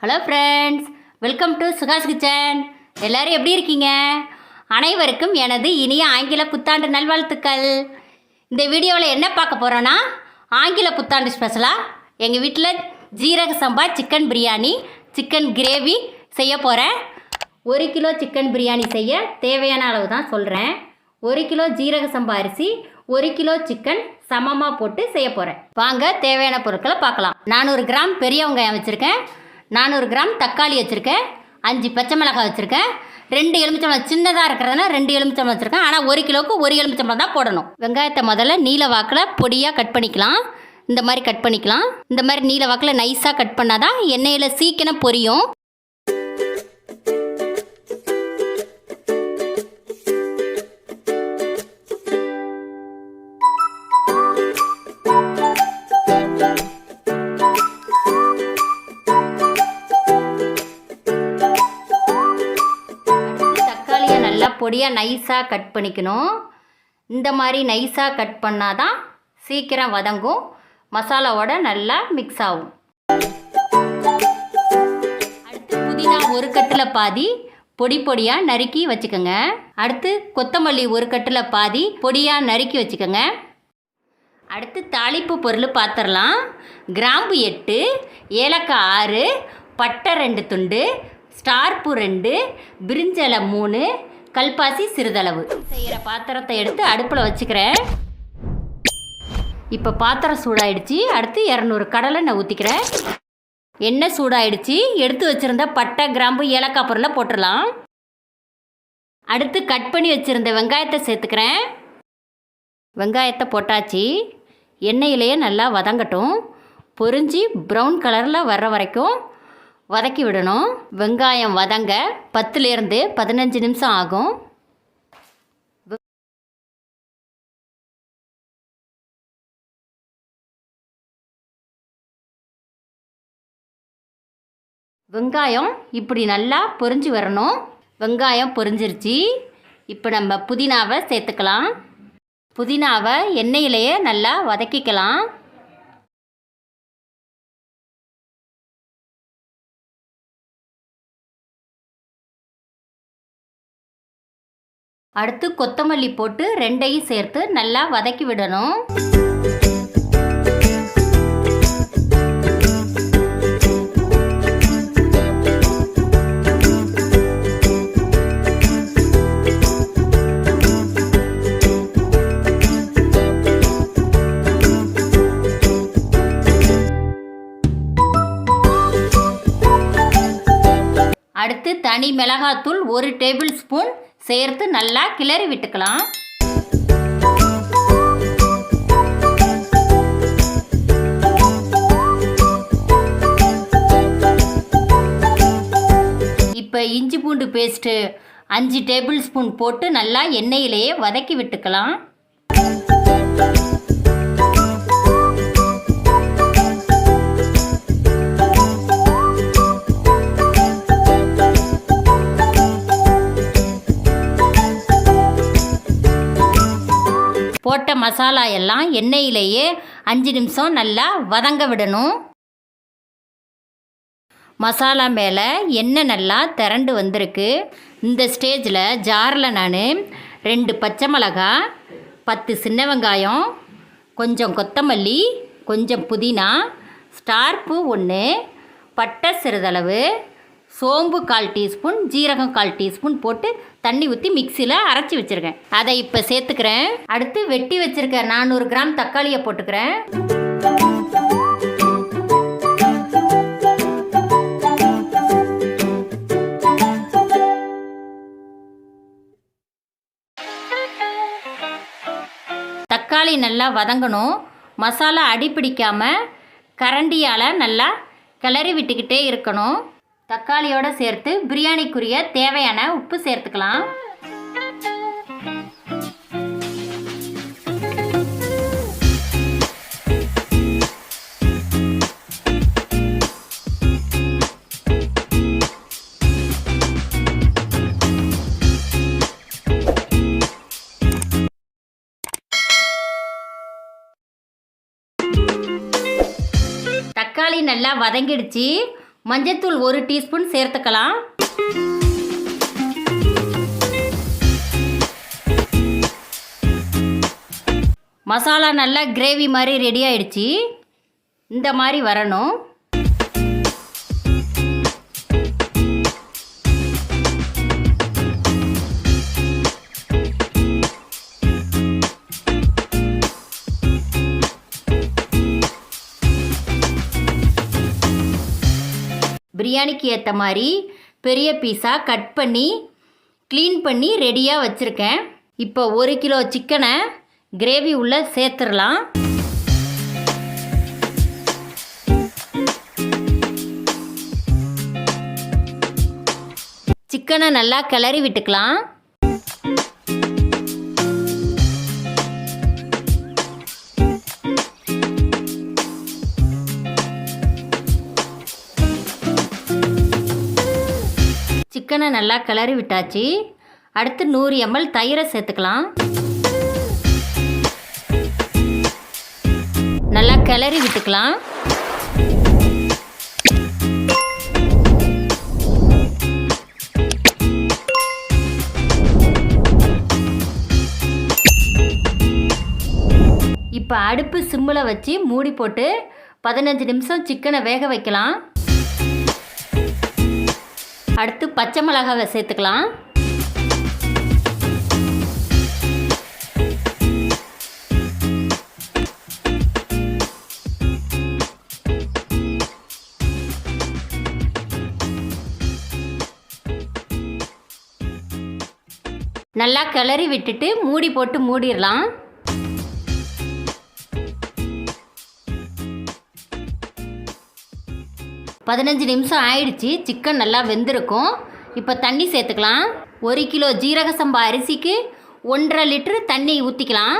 Hello friends, welcome to Sukash kitchen. எல்லோரும் எப்படி இருக்கீங்க? அனைவருக்கும் எனது இனிய ஆங்கில புத்தாண்டு நல்வாழ்த்துக்கள். இந்த வீடியோவில் என்ன பார்க்க போகிறோன்னா, ஆங்கில புத்தாண்டு ஸ்பெஷலாக எங்கள் வீட்டில் ஜீரக சம்பா சிக்கன் பிரியாணி, சிக்கன் கிரேவி செய்ய போகிறேன். 1 கிலோ சிக்கன் பிரியாணி செய்ய தேவையான அளவு தான் சொல்கிறேன். 1 கிலோ ஜீரக சம்பா அரிசி, 1 கிலோ சிக்கன் சமமாக போட்டு செய்ய போகிறேன். வாங்க தேவையான பொருட்களை பார்க்கலாம். 400 கிராம் பெரிய வெங்காயம் வச்சுருக்கேன், 400 கிராம் தக்காளி வச்சுருக்கேன், 5 பச்சை மிளகாய் வச்சுருக்கேன், 2 எலுமிச்சம்பழம் சின்னதாக இருக்கிறதுனா 2 எலுமிச்சம்பழம் வச்சுருக்கேன். ஆனால் 1 கிலோவுக்கு 1 எலுமிச்சம்பழம் தான் போடணும். வெங்காயத்தை முதல்ல நீல வாக்கில் பொடியாக கட் பண்ணிக்கலாம். இந்த மாதிரி கட் பண்ணிக்கலாம். இந்த மாதிரி நீல வாக்கில் நைஸாக கட் பண்ணால் தான் எண்ணெயில் சீக்கிரம் பொரியும். பொடியாக நைஸாக கட் பண்ணிக்கணும். இந்த மாதிரி நைஸாக கட் பண்ணால் தான் சீக்கிரம் வதங்கும், மசாலாவோட நல்லா மிக்ஸ் ஆகும். அடுத்து புதினா 1 கட்டில் பாதி பொடி பொடியாக நறுக்கி வச்சுக்கோங்க. அடுத்து கொத்தமல்லி 1 கட்டில் பாதி பொடியாக நறுக்கி வச்சுக்கோங்க. அடுத்து தாளிப்பு பொருள் பார்த்துடலாம். கிராம்பு 8, ஏலக்காய் 6, பட்டை 2 துண்டு, ஸ்டார் பூ 2, பிரிஞ்சி இலை 3, கல்பாசி சிறிதளவு. செய்கிற பாத்திரத்தை எடுத்து அடுப்பில் வச்சுக்கிறேன். இப்போ பாத்திரம் சூடாயிடுச்சு. அடுத்து 200 கடலை நான் ஊற்றிக்கிறேன். எண்ணெய் சூடாயிடுச்சு. எடுத்து வச்சுருந்த பட்டை, கிராம்பு, ஏலக்காய் பொருளை போட்டுடலாம். அடுத்து கட் பண்ணி வச்சுருந்த வெங்காயத்தை சேர்த்துக்கிறேன். வெங்காயத்தை போட்டாச்சு. எண்ணெயிலேயே நல்லா வதங்கட்டும். பொரிஞ்சு ப்ரௌன் கலரில் வர்ற வரைக்கும் வதக்கி விடணும். வெங்காயம் வதங்க 10லேருந்து 15 நிமிஷம் ஆகும். வெங்காயம் இப்படி நல்லா பொரிஞ்சு வரணும். வெங்காயம் பொரிஞ்சிருச்சு. இப்போ நம்ம புதினாவை சேர்த்துக்கலாம். புதினாவை எண்ணெயிலேயே நல்லா வதக்கிக்கலாம். அடுத்து கொத்தமல்லி போட்டு 2ஐயும் சேர்த்து நல்லா வதக்கி விடணும். அடுத்து தனி மிளகாத்தூள் 1 டேபிள் ஸ்பூன் சேர்த்து நல்லா கிளறி விட்டுக்கலாம். இப்போ இஞ்சி பூண்டு பேஸ்ட்டு 5 டேபிள் ஸ்பூன் போட்டு நல்லா எண்ணெயிலேயே வதக்கி விட்டுக்கலாம். போட்ட மசாலா எல்லாம் எண்ணெயிலேயே 5 நிமிஷம் நல்லா வதங்க விடணும். மசாலா மேலே எண்ணெய் நல்லா திரண்டு வந்திருக்கு. இந்த ஸ்டேஜில் ஜாரில் நான் 2 பச்சை மிளகாய், 10 சின்ன வெங்காயம், கொஞ்சம் கொத்தமல்லி, கொஞ்சம் புதினா, ஸ்டார் பூ 1, பட்டை சிறிதளவு, சோம்பு 1/4 டீஸ்பூன், ஜீரகம் 1/4 டீஸ்பூன் போட்டு தண்ணி ஊற்றி மிக்சியில் அரைச்சி வச்சுருக்கேன். அதை இப்போ சேர்த்துக்கிறேன். அடுத்து வெட்டி வச்சுருக்க 400 கிராம் தக்காளியை போட்டுக்கிறேன். தக்காளி நல்லா வதங்கணும். மசாலா அடி பிடிக்காமல் கரண்டியால் நல்லா கிளறி விட்டுக்கிட்டே இருக்கணும். தக்காளியோடு சேர்த்து பிரியாணிக்குரிய தேவையான உப்பு சேர்த்துக்கலாம். தக்காளி நல்லா வதங்கிடுச்சு. மஞ்சள்தூள் 1 டீஸ்பூன் சேர்த்துக்கலாம். மசாலா நல்லா கிரேவி மாதிரி ரெடி ஆயிடுச்சு. இந்த மாதிரி வரணும். பிரியாணிக்கு ஏற்ற மாதிரி பெரிய பீஸாக கட் பண்ணி க்ளீன் பண்ணி ரெடியாக வச்சுருக்கேன். இப்போ 1 கிலோ சிக்கனை கிரேவி உள்ளே சேர்த்துடலாம். சிக்கனை நல்லா கிளறி விட்டுக்கலாம். சிக்கனை நல்லா கிளறி விட்டாச்சு. அடுத்து 100 ml தயிரை சேர்த்துக்கலாம். நல்லா கிளறி விட்டுக்கலாம். இப்போ அடுப்பு சிம்மில் வச்சு மூடி போட்டு 15 நிமிஷம் சிக்கனை வேக வைக்கலாம். அடுத்து பச்சை மிளகாவை சேர்த்துக்கலாம். நல்லா கிளறி விட்டுட்டு மூடி போட்டு மூடிடலாம். பதினஞ்சு நிமிஷம் ஆயிடுச்சு. சிக்கன் நல்லா வெந்திருக்கும். இப்போ தண்ணி சேர்த்துக்கலாம். 1 கிலோ ஜீரக சம்பா அரிசிக்கு 1.5 லிட்டர் தண்ணி ஊற்றிக்கலாம்.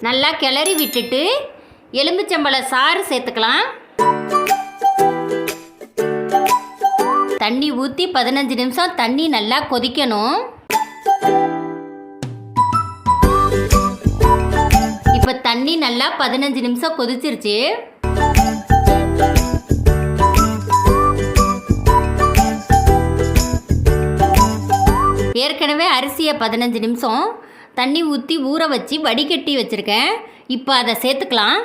நல்லா கிளறி விட்டுட்டு எலுமிச்சம்பழ சாறு சேர்த்துக்கலாம். தண்ணி ஊற்றி 15 நிமிஷம் தண்ணி நல்லா கொதிக்கணும். இப்போ தண்ணி நல்லா 15 நிமிஷம் கொதிச்சிருச்சு. ஏற்கனவே அரிசியை 15 நிமிஷம் தண்ணி ஊற்றி ஊற வச்சு வடிகட்டி வச்சுருக்கேன். இப்போ அதை சேர்த்துக்கலாம்.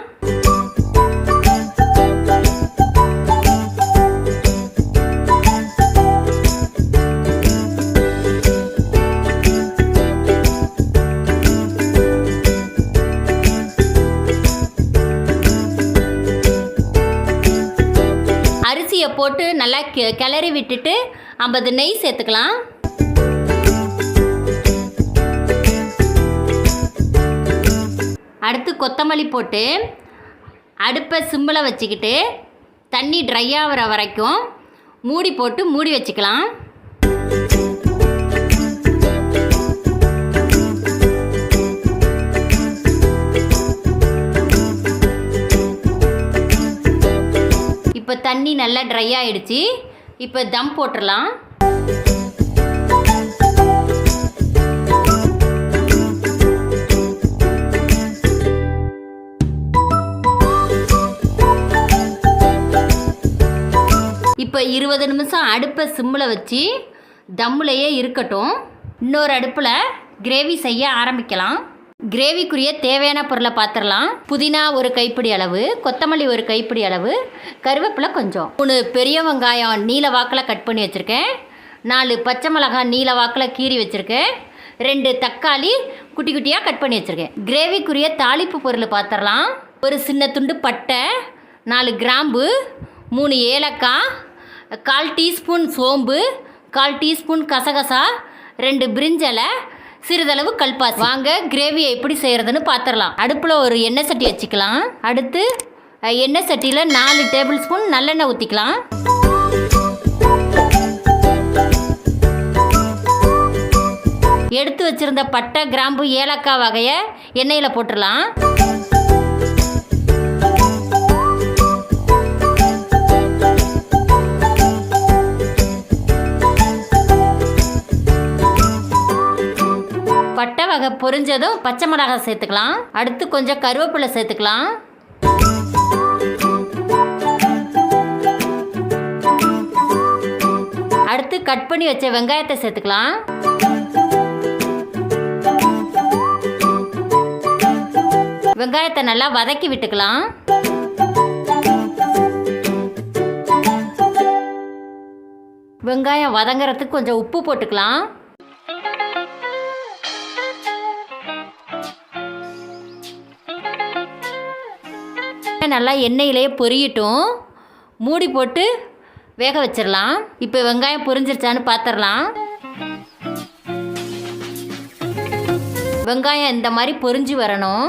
அரிசியை போட்டு நல்லா கிளறி விட்டுட்டு 50 நெய் சேர்த்துக்கலாம். அடுத்து கொத்தமல்லி போட்டு அடுப்பை சிம்மில் வச்சுக்கிட்டு தண்ணி ட்ரை ஆகிற வரைக்கும் மூடி போட்டு மூடி வச்சுக்கலாம். இப்போ தண்ணி நல்லா ட்ரை ஆகிடுச்சு. இப்போ தம் போட்டுடலாம். இப்போ 20 நிமிஷம் அடுப்பை சிம்மில் வச்சு தம்முலையே இருக்கட்டும். இன்னொரு அடுப்பில் கிரேவி செய்ய ஆரம்பிக்கலாம். கிரேவிக்குரிய தேவையான பொருளை பார்த்துடலாம். புதினா 1 கைப்பிடி அளவு, கொத்தமல்லி 1 கைப்பிடி அளவு, கருவேப்பிலை கொஞ்சம், 3 பெரிய வெங்காயம் நீல வாக்கில் கட் பண்ணி வச்சுருக்கேன், 4 பச்சை மிளகாய் நீல வாக்கில் கீறி வச்சுருக்கேன், 2 தக்காளி குட்டி குட்டியாக கட் பண்ணி வச்சுருக்கேன். கிரேவிக்குரிய தாளிப்பு பொருள் பார்த்துடலாம். ஒரு சின்ன துண்டு பட்டை, 4 கிராம்பு, 3 ஏலக்காய், 1/4 டீஸ்பூன் சோம்பு, 1/4 டீஸ்பூன் கசகசா, 2 பிரிஞ்சலை, சிறிதளவு கல்பாசி. வாங்க கிரேவியை எப்படி செய்கிறதுன்னு பார்த்துடலாம். அடுப்பில் ஒரு எண்ணெய் சட்டி வச்சுக்கலாம். அடுத்து எண்ணெய் சட்டியில் 4 டேபிள் ஸ்பூன் நல்லெண்ணெய் ஊற்றிக்கலாம். எடுத்து வச்சுருந்த பட்டை கிராம்பு ஏலக்காய் வகையை எண்ணெயில் போட்டுடலாம். பட்டை வகை பொரிஞ்சதும் பச்சை மிளகாய் சேர்த்துக்கலாம். அடுத்து கொஞ்சம் கருவேப்பிலை சேர்த்துக்கலாம். அடுத்து கட் பண்ணி வச்ச வெங்காயத்தை சேர்த்துக்கலாம். வெங்காயத்தை நல்லா வதக்கி விட்டுக்கலாம். வெங்காயம் வதங்குறதுக்கு கொஞ்சம் உப்பு போட்டுக்கலாம். நல்லா எண்ணெயிலேயே பொரியட்டும். மூடி போட்டு வேக வச்சிடலாம். இப்போ வெங்காயம் பொரிஞ்சிருச்சான்னு பார்த்துடலாம். வெங்காயம் இந்த மாதிரி பொரிஞ்சு வரணும்.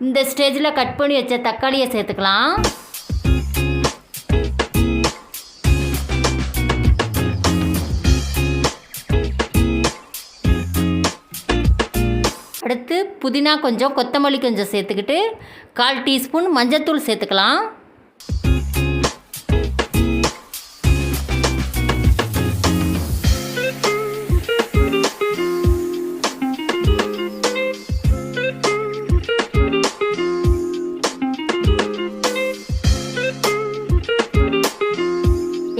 இந்த ஸ்டேஜில் கட் பண்ணி வச்ச தக்காளியை சேர்த்துக்கலாம். அடுத்து புதினா கொஞ்சம், கொத்தமல்லி கொஞ்சம் சேர்த்துக்கிட்டு 1/4 டீஸ்பூன் மஞ்சத்தூள் சேர்த்துக்கலாம்.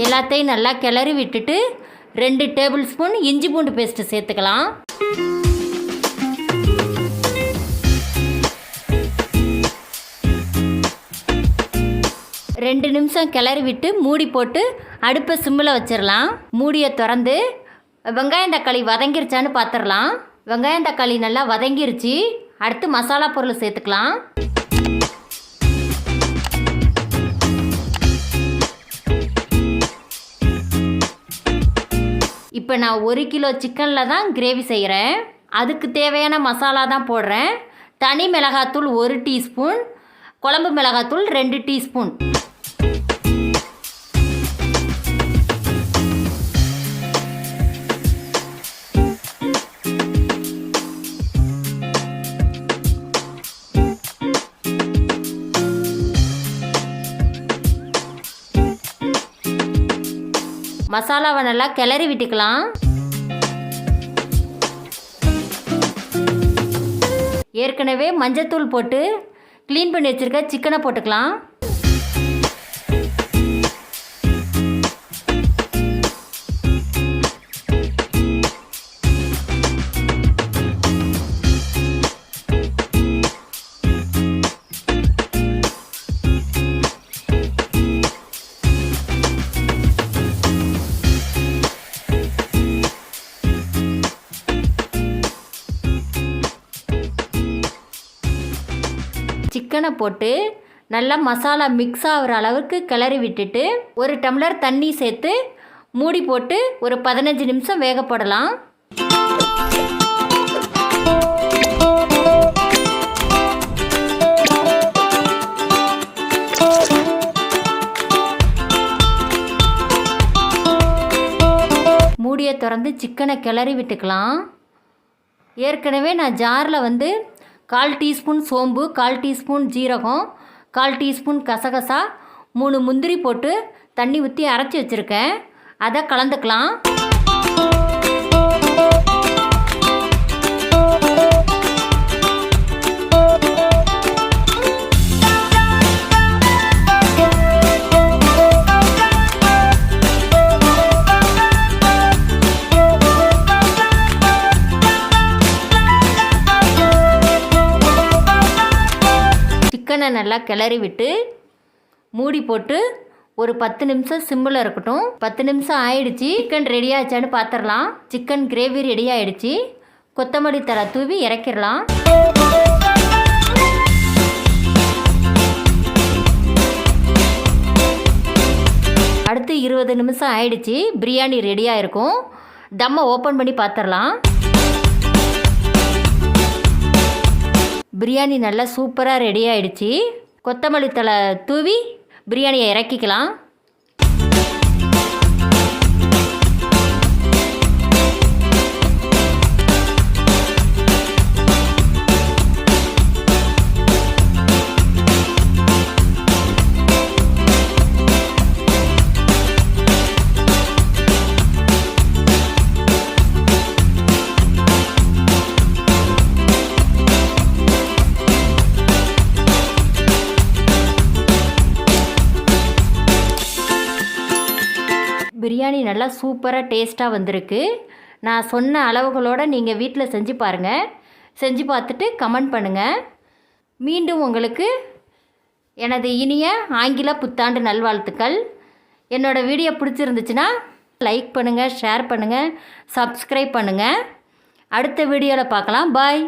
எல்லாத்தையும் நல்லா கிளறி விட்டுட்டு 2 டேபிள் ஸ்பூன் இஞ்சி பூண்டு பேஸ்ட்டு சேர்த்துக்கலாம். ரெண்டு நிமிஷம் கிளறி விட்டு மூடி போட்டு அடுப்பை சிம்மில் வச்சிடலாம். மூடியை திறந்து வெங்காயம் தக்காளி வதங்கிருச்சான்னு பார்த்துடலாம். வெங்காயம் தக்காளி நல்லா வதங்கிருச்சு. அடுத்து மசாலா பொருள் சேர்த்துக்கலாம். இப்போ நான் 1 கிலோ சிக்கனில் தான் கிரேவி செய்கிறேன். அதுக்கு தேவையான மசாலா தான் போடுறேன். தனி மிளகாத்தூள் 1 டீஸ்பூன், குழம்பு மிளகாத்தூள் 2 டீஸ்பூன். மசாலாவை நல்லா கிளறி விட்டுக்கலாம். ஏற்கனவே மஞ்சத்தூள் போட்டு க்ளீன் பண்ணி வச்சுருக்க சிக்கனை போட்டுக்கலாம். சிக்கனை போட்டு நல்லா மசாலா மிக்ஸ் ஆகிற அளவுக்கு கிளறி விட்டுட்டு 1 டம்ளர் தண்ணி சேர்த்து மூடி போட்டு ஒரு 15 நிமிஷம் வேக போடலாம். மூடியை திறந்து சிக்கனை கிளறி விட்டுக்கலாம். ஏற்கனவே நான் ஜாரில் 1/4 டீஸ்பூன் சோம்பு, 1/4 டீஸ்பூன் ஜீரகம், 1/4 டீஸ்பூன் கசகசா, 3 முந்திரி போட்டு தண்ணி ஊற்றி அரைச்சி வச்சுருக்கேன். அதை கலந்துக்கலாம். சிக்கனை நல்லா கிளறி விட்டு மூடி போட்டு ஒரு 10 நிமிஷம் சிம்மில் இருக்கட்டும். 10 நிமிஷம் ஆயிடுச்சு. சிக்கன் ரெடி ஆச்சான்னு பார்த்துடலாம். சிக்கன் கிரேவி ரெடி ஆகிடுச்சு. கொத்தமல்லி தழை தூவி இறக்கிடலாம். அடுத்து 20 நிமிஷம் ஆயிடுச்சு. பிரியாணி ரெடியாக இருக்கும். தம்மை ஓப்பன் பண்ணி பார்த்துடலாம். பிரியாணி நல்லா சூப்பராக ரெடி ஆகிடுச்சு. கொத்தமல்லி தழை தூவி பிரியாணியை இறக்கிக்கலாம். பிரியாணி நல்லா சூப்பராக டேஸ்ட்டாக வந்திருக்கு. நான் சொன்ன அளவுகளோடு நீங்கள் வீட்டில் செஞ்சு பாருங்கள். செஞ்சு பார்த்துட்டு கமெண்ட் பண்ணுங்கள். மீண்டும் உங்களுக்கு எனது இனிய ஆங்கில புத்தாண்டு நல்வாழ்த்துக்கள். என்னோடய வீடியோ பிடிச்சிருந்துச்சுன்னா லைக் பண்ணுங்கள், ஷேர் பண்ணுங்கள், சப்ஸ்கிரைப் பண்ணுங்கள். அடுத்த வீடியோவில் பார்க்கலாம். பாய்.